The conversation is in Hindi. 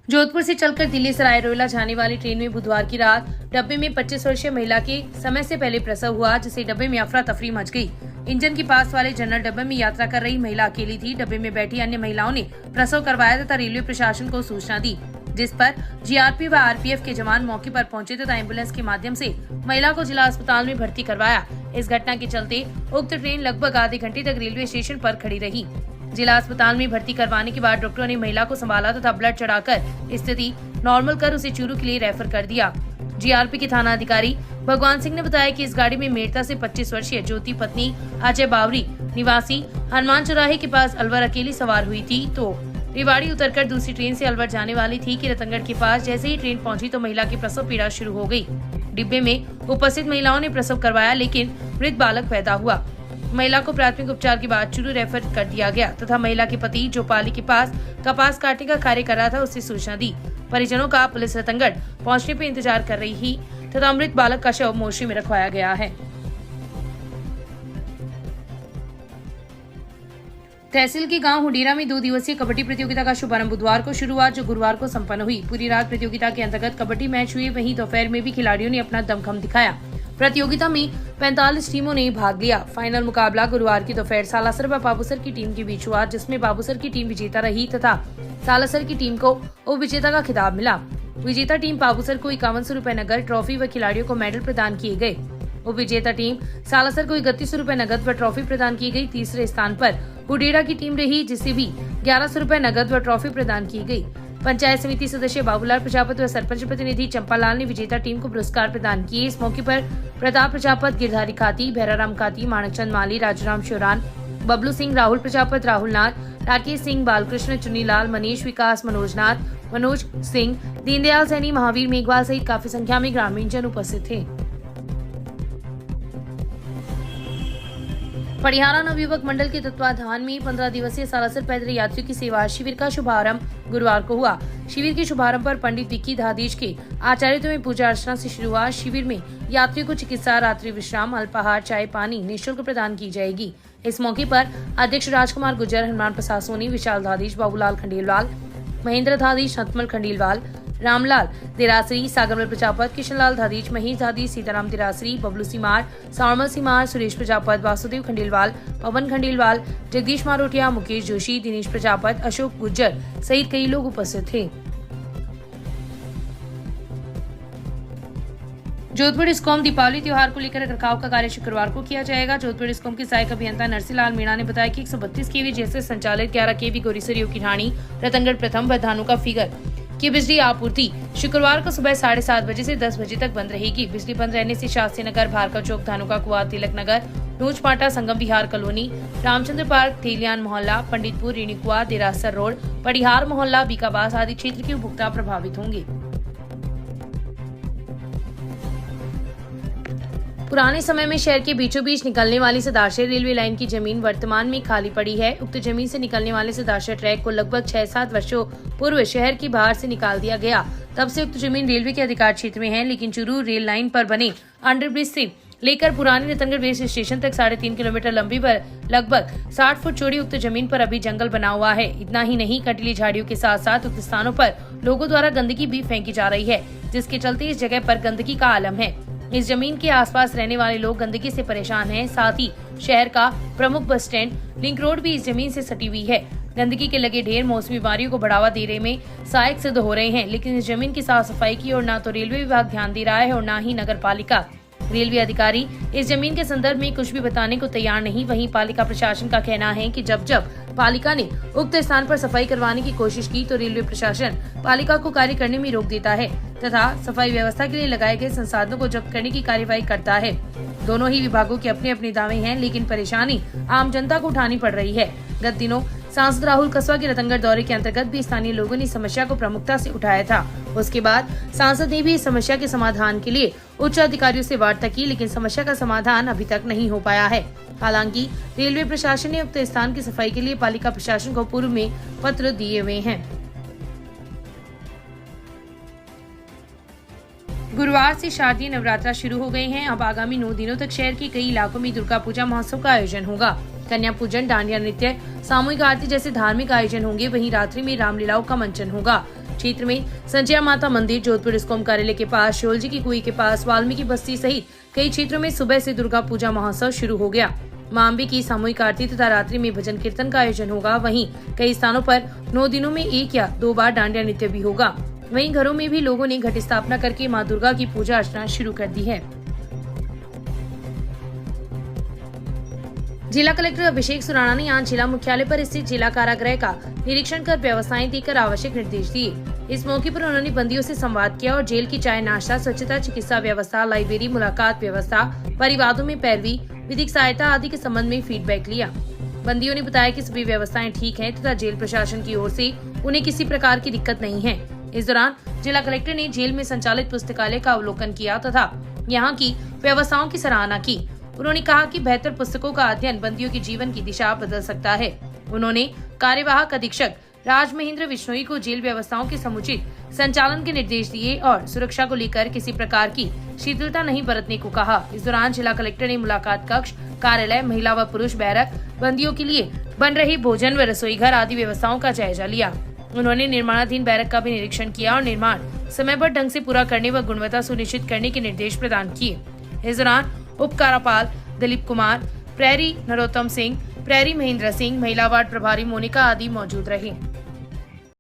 जोधपुर से चलकर दिल्ली सराय रोहिला जाने वाली ट्रेन में बुधवार की रात डब्बे में 25 वर्षीय महिला के समय से पहले प्रसव हुआ, जिससे डब्बे में अफरा तफरी मच गई। इंजन के पास वाले जनरल डब्बे में यात्रा कर रही महिला अकेली थी। डब्बे में बैठी अन्य महिलाओं ने प्रसव करवाया तथा रेलवे प्रशासन को सूचना दी, जिस पर जीआरपी व आरपीएफ के जवान मौके पर पहुंचे तथा एम्बुलेंस के माध्यम से महिला को जिला अस्पताल में भर्ती करवाया। इस घटना के चलते उक्त ट्रेन लगभग आधे घंटे तक रेलवे स्टेशन पर खड़ी रही। जिला अस्पताल में भर्ती करवाने के बाद डॉक्टरों ने महिला को संभाला तथा ब्लड चढ़ाकर स्थिति नॉर्मल कर उसे चूरू के लिए रेफर कर दिया। जीआरपी के थाना अधिकारी भगवान सिंह ने बताया कि इस गाड़ी में मेड़ता से 25 वर्षीय ज्योति पत्नी अजय बावरी निवासी हनुमान चौराहे के पास अलवर अकेली सवार हुई थी, तो रेवाड़ी उतरकर दूसरी ट्रेन से अलवर जाने वाली थी कि रतनगढ़ के पास जैसे ही ट्रेन पहुंची तो महिला की प्रसव पीड़ा शुरू हो गई। डिब्बे में उपस्थित महिलाओं ने प्रसव करवाया, लेकिन मृत बालक पैदा हुआ। महिला को प्राथमिक उपचार के बाद चूरू रेफर कर दिया गया तथा महिला के पति जो पाली के पास कपास काटने का कार्य कर रहा था उसे सूचना दी। परिजनों का पुलिस रतनगढ़ पहुंचने पर इंतजार कर रही थी तथा मृत बालक का शव मोर्चे में रखवाया गया है। तहसील के गांव हुडीरा में 2 दिवसीय कबड्डी प्रतियोगिता का शुभारंभ बुधवार को शुरू हुआ, जो गुरुवार को संपन्न हुई। पूरी रात प्रतियोगिता के अंतर्गत कबड्डी मैच हुए, वहीं दोपहर में भी खिलाड़ियों ने अपना दमखम दिखाया। प्रतियोगिता में 45 टीमों ने भाग लिया। फाइनल मुकाबला गुरुवार की दोपहर सालासर व बाबूसर की टीम के बीच हुआ, जिसमें बाबूसर की टीम विजेता रही तथा सालासर की टीम को उप विजेता का खिताब मिला। विजेता टीम बाबूसर को 5100 रुपए नगद, ट्रॉफी व खिलाड़ियों को मेडल प्रदान किए गए। उप विजेता टीम सालासर को 3100 रुपए नगद व ट्रॉफी प्रदान की गई। तीसरे स्थान पर हुडेरा की टीम रही, जिसे भी 1100 रुपए नगद व ट्रॉफी प्रदान की गई। पंचायत समिति सदस्य बाबूलाल प्रजापति व सरपंच प्रतिनिधि चंपालाल ने विजेता टीम को पुरस्कार प्रदान किए। इस मौके पर प्रताप प्रजापति, गिरधारी खाती, भैराराम खाती, माणकचंद माली, राजूराम शोरान, बबलू सिंह, राहुल प्रजापति, राहुल नाथ, राकेश सिंह, बालकृष्ण, चुन्नीलाल, मनीष विकास, मनोज नाथ, मनोज सिंह, दीनदयाल सैनी, महावीर मेघवाल सहित काफी संख्या में ग्रामीण जन उपस्थित थे। पटियाला नवयुवक मंडल के तत्वाधान में 15 दिवसीय सालासर पैदल यात्रियों की सेवा शिविर का शुभारंभ गुरुवार को हुआ। शिविर के शुभारंभ पर पंडित विक्की धादीज के आचार्यत्व में पूजा अर्चना से शुरू हुआ। शिविर में यात्रियों को चिकित्सा, रात्रि विश्राम, अल्पाहार, चाय पानी निःशुल्क प्रदान की जाएगी। इस मौके पर अध्यक्ष राजकुमार गुर्जर, हनुमान प्रसाद सोनी, विशाल धादीज, बाबूलाल खंडेलवाल, महेंद्र धादीज, हतमल खंडेलवाल, रामलाल दिरासरी, सागरमल प्रजापत, किशनलाल धादीज, महेश धादीज, सीताराम दिरासरी, बबलू सिमार, सावरमल सिमार, सुरेश प्रजापत, वासुदेव खंडेलवाल, पवन खंडेलवाल, जगदीश मारोटिया, मुकेश जोशी, दिनेश प्रजापत, अशोक गुर्जर सहित कई लोग उपस्थित थे। जोधपुर डिस्कॉम दीपावली त्योहार को लेकर रखरखाव का कार्य शुक्रवार को किया जाएगा। जोधपुर डिस्कॉम के सहायक अभियंता नरसिलाल मीणा ने बताया कि 132 केवी जैसे संचालित 11 केवी गोरीसर योकीठानी रतनगढ़ प्रथम व धानुका फिगर की बिजली आपूर्ति शुक्रवार को सुबह 7:30 बजे से 10 बजे तक बंद रहेगी। बिजली बंद रहने से शास्त्री नगर, भार्गव चौक, धानुका कुआ, तिलक नगर, नूच पाटा, संगम विहार कॉलोनी, रामचंद्र पार्क, तेलियान मोहल्ला, पंडितपुर, रेणुकुआ, देरासर रोड, पड़िहार मोहल्ला, बीकाबास आदि क्षेत्र के उपभोक्ता प्रभावित होंगे। पुराने समय में शहर के बीचों बीच निकलने वाली सदाशय रेलवे लाइन की जमीन वर्तमान में खाली पड़ी है। उक्त जमीन से निकलने वाले सदाशय ट्रैक को लगभग 6-7 वर्षों पूर्व शहर के बाहर से निकाल दिया गया। तब से उक्त जमीन रेलवे के अधिकार क्षेत्र में है, लेकिन चूरू रेल लाइन पर बने अंडरब्रिज से लेकर पुराने रतनगढ़ रेलवे स्टेशन तक 3.5 किलोमीटर लंबी व लगभग 60 फुट चौड़ी उक्त जमीन पर अभी जंगल बना हुआ है। इतना ही नहीं, कंटीली झाड़ियों के साथ साथ उक्त स्थानों पर लोगों द्वारा गंदगी भी फेंकी जा रही है, जिसके चलते इस जगह पर गंदगी का आलम है। इस जमीन के आसपास रहने वाले लोग गंदगी से परेशान हैं। साथ ही शहर का प्रमुख बस स्टैंड लिंक रोड भी इस जमीन से सटी हुई है। गंदगी के लगे ढेर मौसमी बीमारियों को बढ़ावा देने में सहायक सिद्ध हो रहे हैं, लेकिन इस जमीन की साफ सफाई की ओर न तो रेलवे विभाग ध्यान दे रहा है और न ही नगर पालिका। रेलवे अधिकारी इस जमीन के संदर्भ में कुछ भी बताने को तैयार नहीं। वहीं पालिका प्रशासन का कहना है कि जब पालिका ने उक्त स्थान पर सफाई करवाने की कोशिश की तो रेलवे प्रशासन पालिका को कार्य करने में रोक देता है तथा सफाई व्यवस्था के लिए लगाए गए संसाधनों को जब्त करने की कार्यवाही करता है। दोनों ही विभागों के अपने अपने दावे हैं, लेकिन परेशानी आम जनता को उठानी पड़ रही है। गत दिनों सांसद राहुल कसवा के रतनगढ़ दौरे के अंतर्गत भी स्थानीय लोगों ने इस समस्या को प्रमुखता से उठाया था। उसके बाद सांसद ने भी इस समस्या के समाधान के लिए उच्च अधिकारियों से वार्ता की, लेकिन समस्या का समाधान अभी तक नहीं हो पाया है। हालांकि रेलवे प्रशासन ने उक्त स्थान की सफाई के लिए पालिका प्रशासन को पूर्व में पत्र दिए हुए हैं। गुरुवार से शारदीय नवरात्रा शुरू हो गए हैं। अब आगामी 9 दिनों तक शहर के कई इलाकों में दुर्गा पूजा महोत्सव का आयोजन होगा। कन्या पूजन, डांडिया नृत्य, सामूहिक आरती जैसे धार्मिक आयोजन होंगे। वहीं रात्रि में रामलीलाओं का मंचन होगा। क्षेत्र में संजय माता मंदिर, जोधपुर डिस्कॉम कार्यालय के पास, शोलजी की कुई के पास, वाल्मीकि बस्ती सहित कई क्षेत्रों में सुबह से दुर्गा पूजा महोत्सव शुरू हो गया। मां अम्बे की सामूहिक आरती तथा रात्रि में भजन कीर्तन का आयोजन होगा। वहीं कई स्थानों पर 9 दिनों में 1 या 2 बार डांडिया नृत्य भी होगा। वहीं घरों में भी लोगों ने घट स्थापना करके मां दुर्गा की पूजा अर्चना शुरू कर दी है। जिला कलेक्टर अभिषेक सुराणा ने आज जिला मुख्यालय पर स्थित जिला कारागृह का निरीक्षण कर व्यवस्थाएं देकर आवश्यक निर्देश दिए। इस मौके पर उन्होंने बंदियों से संवाद किया और जेल की चाय नाश्ता, स्वच्छता, चिकित्सा व्यवस्था, लाइब्रेरी, मुलाकात व्यवस्था, परिवादों में पैरवी, विधिक सहायता आदि के संबंध में फीडबैक लिया। बंदियों ने बताया कि सभी व्यवस्थाएं ठीक हैं तथा जेल प्रशासन की ओर से उन्हें किसी प्रकार की दिक्कत नहीं है। इस दौरान जिला कलेक्टर ने जेल में संचालित पुस्तकालय का अवलोकन किया तथा यहाँ की व्यवस्थाओं की सराहना की। उन्होंने कहा कि बेहतर पुस्तकों का अध्ययन बंदियों के जीवन की दिशा बदल सकता है। उन्होंने कार्यवाहक अधीक्षक राज महेंद्र विश्नोई को जेल व्यवस्थाओं के समुचित संचालन के निर्देश दिए और सुरक्षा को लेकर किसी प्रकार की शिथिलता नहीं बरतने को कहा। इस दौरान जिला कलेक्टर ने मुलाकात कक्ष, कार्यालय, महिला व पुरुष बैरक, बंदियों के लिए बन रही भोजन व रसोई घर आदि व्यवस्थाओं का जायजा लिया। उन्होंने निर्माणाधीन बैरक का भी निरीक्षण किया और निर्माण समयबद्ध ढंग से पूरा करने व गुणवत्ता सुनिश्चित करने के निर्देश प्रदान किए। इस दौरान उप कारापाल दिलीप कुमार, प्रहरी नरोत्तम सिंह, प्रहरी महेंद्र सिंह, महिला वार्ड प्रभारी मोनिका आदि मौजूद रहे।